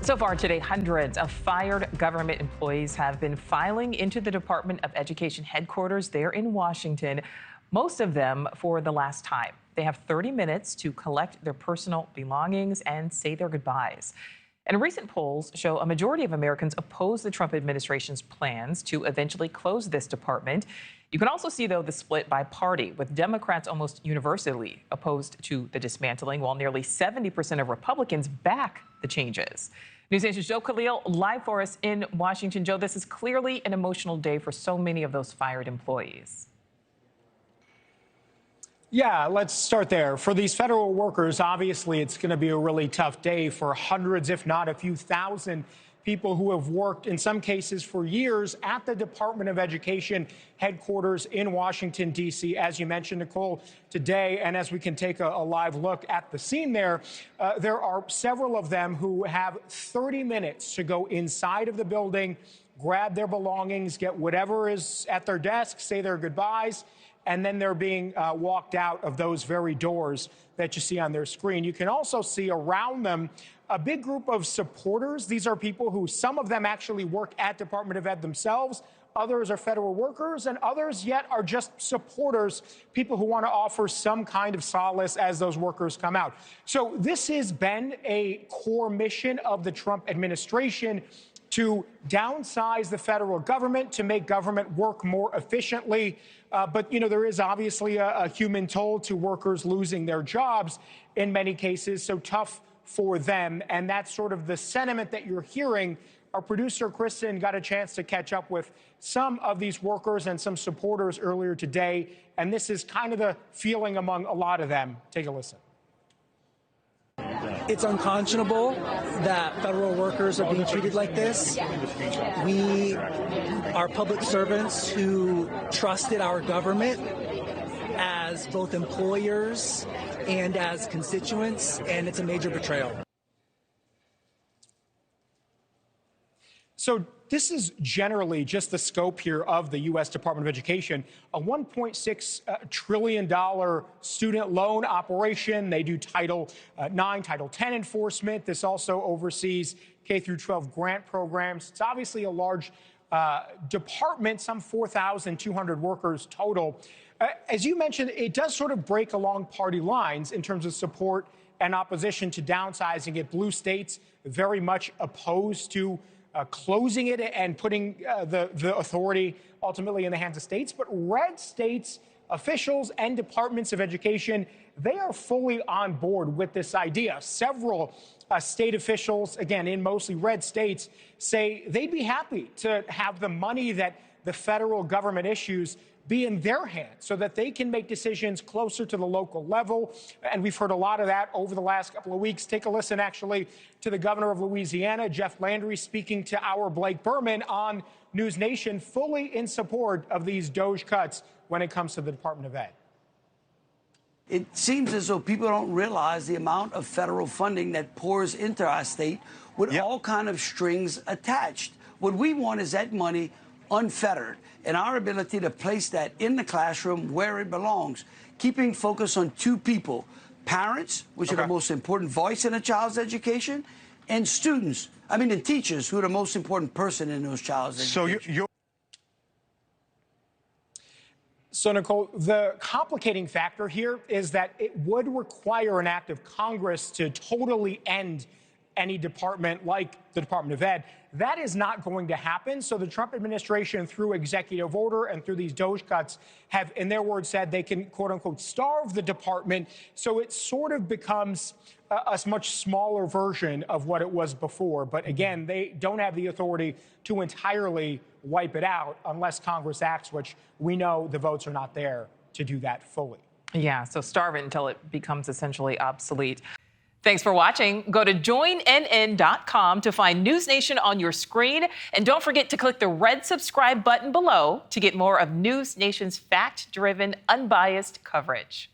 So far today, hundreds of fired government employees have been filing into the Department of Education headquarters there in Washington, most of them for the last time. They have 30 minutes to collect their personal belongings and say their goodbyes. And recent polls show a majority of Americans oppose the Trump administration's plans to eventually close this department. You can also see, though, the split by party, with Democrats almost universally opposed to the dismantling, while nearly 70% of Republicans back the changes. NewsNation's Joe Khalil live for us in Washington. Joe, this is clearly an emotional day for so many of those fired employees. Yeah, let's start there. For these federal workers, obviously, it's going to be a really tough day for hundreds, if not a few thousand people who have worked, in some cases, for years at the Department of Education headquarters in Washington, D.C., as you mentioned, Nichole, today. And as we can take a live look at the scene there are several of them who have 30 minutes to go inside of the building, grab their belongings, get whatever is at their desk, say their goodbyes, and then they're being walked out of those very doors that you see on their screen. You can also see around them a big group of supporters. These are people who, some of them actually work at Department of Ed themselves, others are federal workers, and others yet are just supporters, people who want to offer some kind of solace as those workers come out. So this has been a core mission of the Trump administration, to downsize the federal government, to make government work more efficiently. But, you know, there is obviously a human toll to workers losing their jobs in many cases, so tough for them. And that's sort of the sentiment that you're hearing. Our producer, Kristen, got a chance to catch up with some of these workers and some supporters earlier today. And this is kind of the feeling among a lot of them. Take a listen. It's unconscionable that federal workers are being treated like this. We are public servants who trusted our government as both employers and as constituents, and it's a major betrayal. So this is generally just the scope here of the U.S. Department of Education, a $1.6 trillion student loan operation. They do Title IX, Title X enforcement. This also oversees K-12 grant programs. It's obviously a large department, some 4,200 workers total. As you mentioned, it does sort of break along party lines in terms of support and opposition to downsizing it. Blue states very much opposed to closing it and putting the authority ultimately in the hands of states. But red states, officials and departments of education, they are fully on board with this idea. Several state officials, again, in mostly red states, say they'd be happy to have the money that the federal government issues be in their hands so that they can make decisions closer to the local level. And we've heard a lot of that over the last couple of weeks. Take a listen, actually, to the governor of Louisiana, Jeff Landry, speaking to our Blake Berman on News Nation, fully in support of these DOGE cuts when it comes to the Department of Ed. It seems as though people don't realize the amount of federal funding that pours into our state with all kind of strings attached. What we want is that money unfettered, and our ability to place that in the classroom where it belongs, keeping focus on two people: parents, which are the most important voice in a child's education, and students, and teachers, who are the most important person in those child's education. So, Nichole, the complicating factor here is that it would require an act of Congress to totally end any department like the Department of Ed. That is not going to happen. So the Trump administration, through executive order and through these DOGE cuts, have, in their words, said they can, quote unquote, starve the department. So it sort of becomes a much smaller version of what it was before. But again, they don't have the authority to entirely wipe it out unless Congress acts, which we know the votes are not there to do that fully. Yeah, so starve it until it becomes essentially obsolete. Thanks for watching. Go to joinnn.com to find NewsNation on your screen. And don't forget to click the red subscribe button below to get more of NewsNation's fact-driven, unbiased coverage.